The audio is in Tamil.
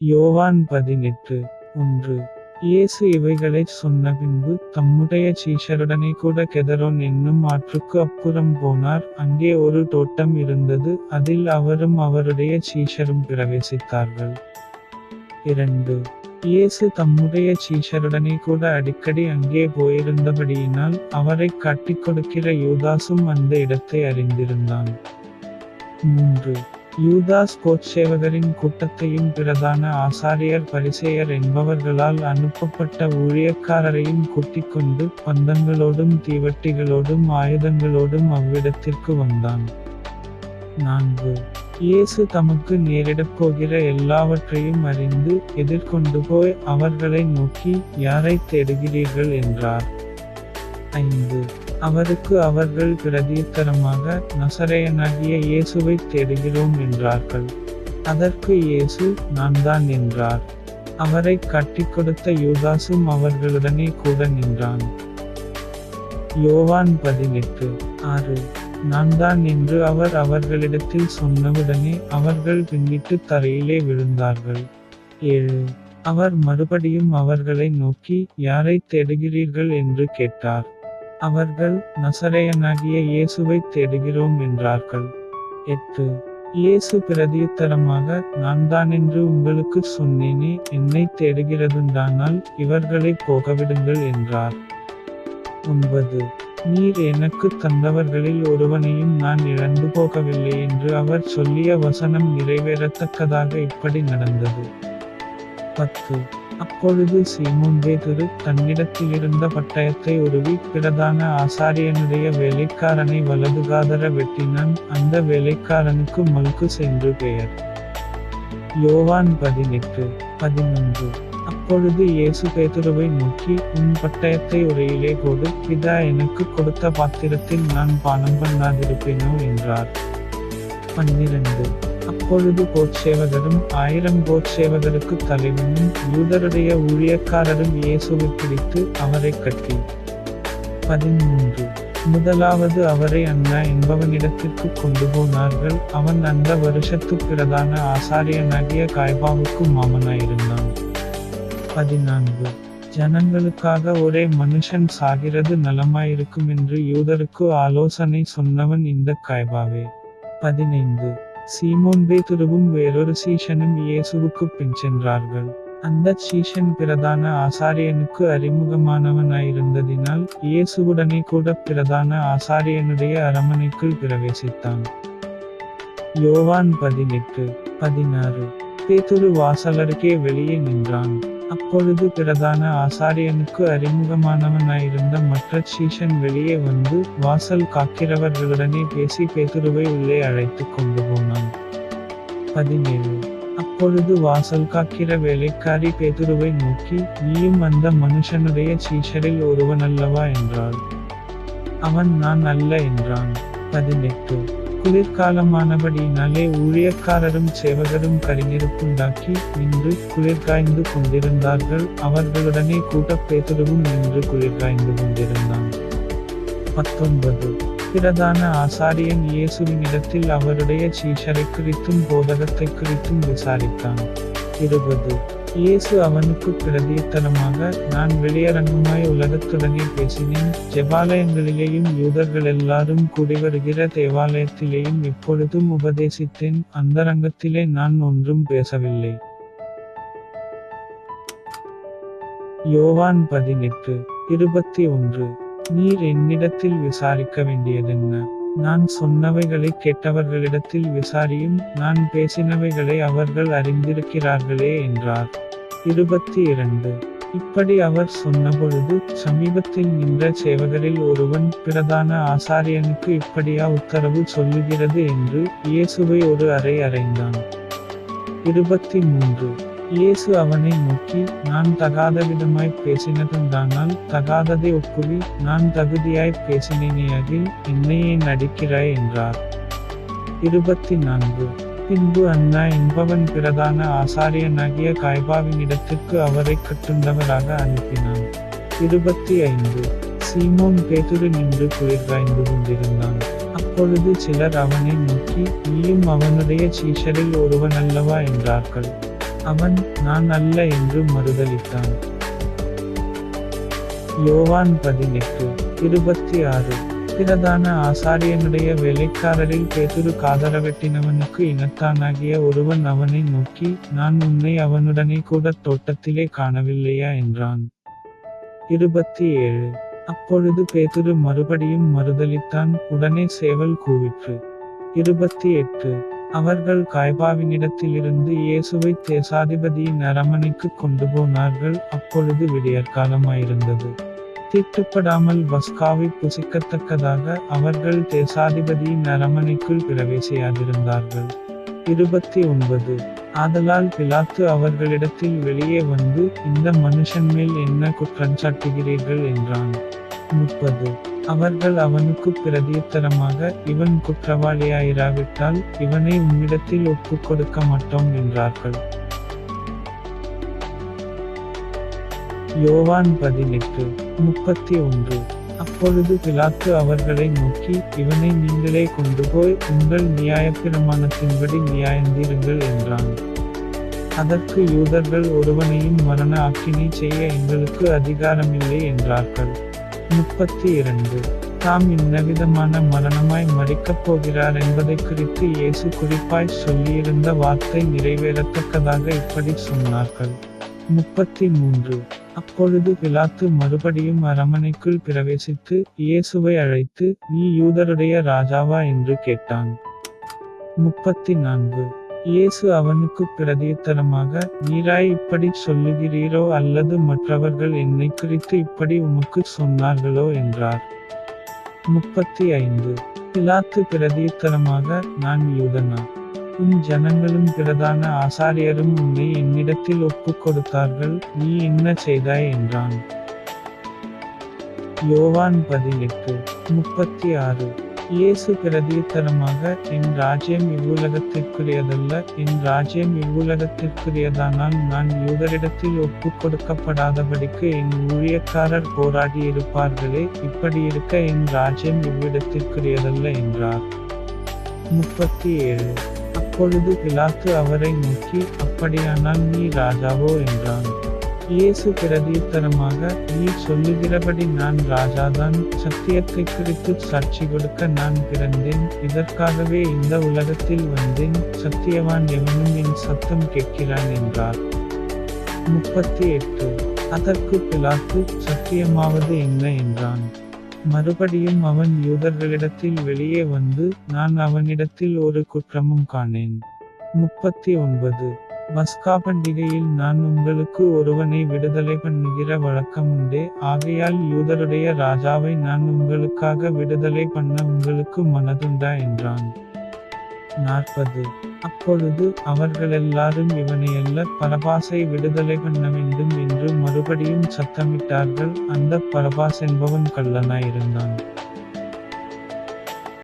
யோவான் 18:1. இயேசு இவைகளைச் சொன்ன பின்பு தம்முடைய சீஷருடனே கூட கெதரோன் என்னும் ஆற்றுக்கு அப்புறம் போனார். அங்கே ஒரு தோட்டம் இருந்தது, அதில் அவரும் அவருடைய சீஷரும் பிரவேசித்தார்கள். 2. இயேசு தம்முடைய சீஷருடனே கூட அடிக்கடி அங்கே போயிருந்தபடியினால் அவரைக் காட்டிக் கொடுக்கிற யூதாசும் அந்த இடத்தை அறிந்திருந்தான். 3. யூதாஸ் கோட்சேவகரின் கூட்டத்தையும் பிரதான ஆசாரியர் பரிசேயர் என்பவர்களால் அனுப்பப்பட்ட ஊழியக்காரரையும் கூட்டிக்கொண்டு பந்தங்களோடும் தீவட்டிகளோடும் ஆயுதங்களோடும் அவ்விடத்திற்கு வந்தான். 4. இயேசு தமக்கு நேரிடப் போகிற எல்லாவற்றையும் அறிந்து எதிர்கொண்டு போய் அவர்களை நோக்கி, யாரைத் தேடுகிறீர்கள் என்றார். 5. அவருக்கு அவர்கள் பிரதியுத்தரமாக, நசரேயனாகிய இயேசுவைத் தேடுகிறோம் என்றார்கள். அதற்கு இயேசு, நான்தான் என்றார். அவரைக் காட்டிக் கொடுத்த யூதாசும் அவர்களுடனே கூட நின்றான். யோவான் 18:6. நான்தான் என்று அவர் அவர்களிடத்தில் சொன்னவுடனே அவர்கள் பின்னிட்டு தரையிலே விழுந்தார்கள். 7. அவர் மறுபடியும் அவர்களை நோக்கி, யாரைத் தேடுகிறீர்கள் என்று கேட்டார். அவர்கள், நசரேயனாகிய இயேசுவைத் தேடுகிறோம் என்றார்கள். 8. இயேசு பிரதியுத்தரமாக, நான்தானென்று உங்களுக்குச் சொன்னேனே, என்னைத் தேடுகிறதுண்டானால் இவர்களைப் போகவிடுங்கள் என்றார். 9. நீர் எனக்குத் தந்தவர்களில் ஒருவனையும் நான் இழந்து போகவில்லை என்று அவர் சொல்லிய வசனம் நிறைவேறத்தக்கதாக இப்படி நடந்தது. 10. அப்பொழுது சீமோன் பேதுரு தன்னிடத்திலிருந்த பட்டயத்தை உருவி பிரதான ஆசாரியனுடைய வேலைக்காரனை வலதுகாதர வெட்டினான். அந்த வேலைக்காரனுக்கு மல்குஸ் என்று பெயர். யோவான் 18:11. அப்பொழுது இயேசு பேதுருவை நோக்கி, உன் பட்டயத்தை உரையிலே போடு, பிதா எனக்கு கொடுத்த பாத்திரத்தில் நான் பானம் பண்ணாதிருப்பேனோ என்றார். 12. அப்பொழுது போட்சேவகரும் 1000 போட்சேவகருக்கு தலைவனும் யூதருடைய ஊழியக்காரரும் இயேசுவை பிடித்து அவரைக் கட்டி. 13. முதலாவது அவரை அன்னா என்பவனிடத்திற்கு கொண்டு போனார்கள். அவன் அந்த வருஷத்து பிரதான ஆசாரியனாகிய காய்பாவுக்கு மாமனாயிருந்தான். 14. ஜனங்களுக்காக ஒரே மனுஷன் சாகிறது நலமாயிருக்குமென்று யூதருக்கு ஆலோசனை சொன்னவன் இந்த காய்பாவே. 15. சீமோன் பேதுருவும் வேறொரு சீஷனும் இயேசுவுக்குப் பின் சென்றார்கள். அந்தச் சீஷன் பிரதான ஆசாரியனுக்கு அறிமுகமானவனாயிருந்ததினால் இயேசுவுடனே கூட பிரதான ஆசாரியனுடைய அரமனைக்குள் பிரவேசித்தான். யோவான் 18:16. பேதுரு வாசலருகே வெளியே நின்றான். அப்பொழுது பிரதான ஆசாரியனுக்கு அறிமுகமானவனாயிருந்த மற்ற சீஷன் வெளியே வந்து வாசல் காக்கிறவர்களுடனே பேசி பேதுருவை உள்ளே அழைத்துக் கொண்டு போனான். 17. அப்பொழுது வாசல் காக்கிற வேலைக்காரி பேதுருவை நோக்கி, நீயும் அந்த மனுஷனுடைய சீஷரில் ஒருவனல்லவா என்றாள். அவன், நான் அல்ல என்றான். 18. குளிர்காலமானபடியினாலே ஊழியக்காரரும் சேவகரும் கரிநெருப்புண்டாக்கி நின்று குளிர்காய்ந்து கொண்டிருந்தார்கள். அவர்களுடனே கூட்டப் பேதுருவும் நின்று குளிர்காய்ந்து கொண்டிருந்தான். 19. பிரதான ஆசாரியன் இயேசுவினிடத்தில் அவருடைய சீஷரைக் குறித்தும் போதகத்தைக் குறித்தும் விசாரித்தான். 20. இயேசு அவனுக்குப் பிரதியுத்தரமாக, நான் வெளியரங்கமாய் உலகத்துடனே பேசினேன். ஜெபாலயங்களிலேயும் யூதர்களெல்லாரும் கூடிவருகிற தேவாலயத்திலேயும் எப்பொழுதும் உபதேசித்தேன். அந்தரங்கத்திலே நான் ஒன்றும் பேசவில்லை. யோவான் 18:21. நீர் என்னிடத்தில் விசாரிக்க வேண்டியதென்ன? நான் சொன்னவைகளைக் கேட்டவர்களிடத்தில் விசாரியும், நான் பேசினவைகளை அவர்கள் அறிந்திருக்கிறார்களே என்றார். 22. இப்படி அவர் சொன்னபொழுது சமீபத்தில் நின்ற சேவகரில் ஒருவன், பிரதான ஆசாரியனுக்கு இப்படியா உத்தரவு சொல்லுகிறது என்று இயேசுவை ஒரு அறை அறைந்தான். 23. இயேசு அவனை நோக்கி, நான் தகாதவிதமாய்ப் பேசினதுண்டானால் தகாததை ஒப்புவி, நான் தகுதியாய்ப் பேசினேனேயாகில் என்னை ஏன் அடிக்கிறாய் என்றார். 24. பின்பு அன்னா என்பவன் பிரதான ஆசாரியனாகிய காய்பாவினிடத்திற்கு அவரைக் கட்டுண்டவராக அனுப்பினான். 25. சீமோன் பேதுரு நின்று குளிர்காய்ந்து கொண்டிருந்தான். அப்பொழுது சிலர் அவனை நோக்கி, நீயும் அவனுடைய சீஷரில் ஒருவனல்லவா என்றார்கள். அவன், நான் அல்ல என்று மறுதலித்தான். யோவான் 18:26. பிரதான ஆசாரியனுடைய வேலைக்காரரில் பேதுரு காதரவெட்டினவனுக்கு இனத்தானாகிய ஒருவன் அவனை நோக்கி, நான் உன்னை அவனுடனே கூட தோட்டத்திலே காணவில்லையா என்றான். 27. அப்பொழுது பேதுரு மறுபடியும் மறுதலித்தான், உடனே சேவல் கூவிற்று. 28. அவர்கள் காய்பாவினிடத்திலிருந்து இயேசுவை தேசாதிபதியின் அரமனைக்கு கொண்டு போனார்கள். அப்பொழுது விடியற்காலமாயிருந்தது. தீட்டுப்படாமல் பஸ்காவை புசிக்கத்தக்கதாக அவர்கள் தேசாதிபதியின் அரமனைக்குள் பிரவேசியாதிருந்தார்கள். 29. ஆதலால் பிலாத்து அவர்களிடத்தில் வெளியே வந்து, இந்த மனுஷன் மேல் என்ன குற்றஞ்சாட்டுகிறீர்கள் என்றான். 30. அவர்கள் அவனுக்கு பிரதியுத்தரமாக, இவன் குற்றவாளியாயிராவிட்டால் இவனை உம்மிடத்தில் ஒப்புக் கொடுக்க மாட்டோம் என்றார்கள். யோவான் 18:31. அப்பொழுது பிலாத்து அவர்களை நோக்கி, இவனை நீங்களே கொண்டு போய் உங்கள் நியாயப்பிரமாணத்தின்படி நியாயந்தீருங்கள் என்றான். அதற்கு யூதர்கள், ஒருவனையும் மரண ஆக்கினை செய்ய எங்களுக்கு அதிகாரமில்லை என்றார்கள். 32. தாம் இன்னவிதமான மரணமாய் மரிக்கப் போகிறார் என்பதைக் குறித்து இயேசு குறிப்பாய் சொல்லியிருந்த வார்த்தை நிறைவேறத்தக்கதாக இப்படி சொன்னார்கள். 33. அப்பொழுது பிலாத்து மறுபடியும் அரமனைக்குள் பிரவேசித்து, இயேசுவை அழைத்து, நீ யூதருடைய ராஜாவா என்று கேட்டான். 34. இயேசு அவனுக்குப் பிரதியுத்தரமாக, நீராய் இப்படிச் சொல்லுகிறீரோ அல்லது மற்றவர்கள் என்னைக் குறித்து இப்படி உமக்குச் சொன்னார்களோ என்றார். 35. பிலாத்து பிரதியுத்தரமாக, நான் யூதனா? உன் ஜனங்களும் பிரதான ஆசாரியரும் உன்னை என்னிடத்தில் ஒப்புக் கொடுத்தார்கள், நீ என்ன செய்தாய் என்றான். யோவான் 18:36. இயேசு பிரதியுத்தரமாக, என் ராஜ்யம் இவ்வுலகத்திற்குரியதல்ல, என் ராஜ்யம் இவ்வுலகத்திற்குரியதானால் நான் யூதரிடத்தில் ஒப்புக் கொடுக்கப்படாதபடிக்கு என் ஊழியக்காரர் போராடியிருப்பார்களே, இப்படியிருக்க என் ராஜ்யம் இவ்விடத்திற்குரியதல்ல என்றார். 37. அப்பொழுது பிலாத்து அவரை நோக்கி, அப்படியானால் நீ ராஜாவோ என்றான். இயேசு பிரதியுத்தரமாக, நீ சொல்லுகிறபடி நான் ராஜாதான். சத்தியத்தைக் குறித்துச் சாட்சி கொடுக்க நான் பிறந்தேன், இதற்காகவே இந்த உலகத்தில் வந்தேன். சத்தியவான் எவனும் என் சத்தம் கேட்கிறான் என்றார். 38. அதற்கு பிலாத்து, சத்தியமாவது என்ன என்றான். மறுபடியும் அவன் யூதர்களிடத்தில் வெளியே வந்து, நான் அவனிடத்தில் ஒரு குற்றமும் காணேன். 39. பஸ்கா பண்டிகையில் நான் உங்களுக்கு ஒருவனை விடுதலை பண்ணுகிற வழக்கமுண்டே, ஆகையால் யூதருடைய ராஜாவை நான் உங்களுக்காக விடுதலை பண்ண உங்களுக்கு மனதுண்டா என்றான். 40. அப்பொழுது அவர்களெல்லாரும் இவனையல்ல, பரபாசை விடுதலை பண்ண வேண்டும் என்று மறுபடியும் சத்தமிட்டார்கள். அந்த பரபாஸ் என்பவன் கள்ளனாயிருந்தான்.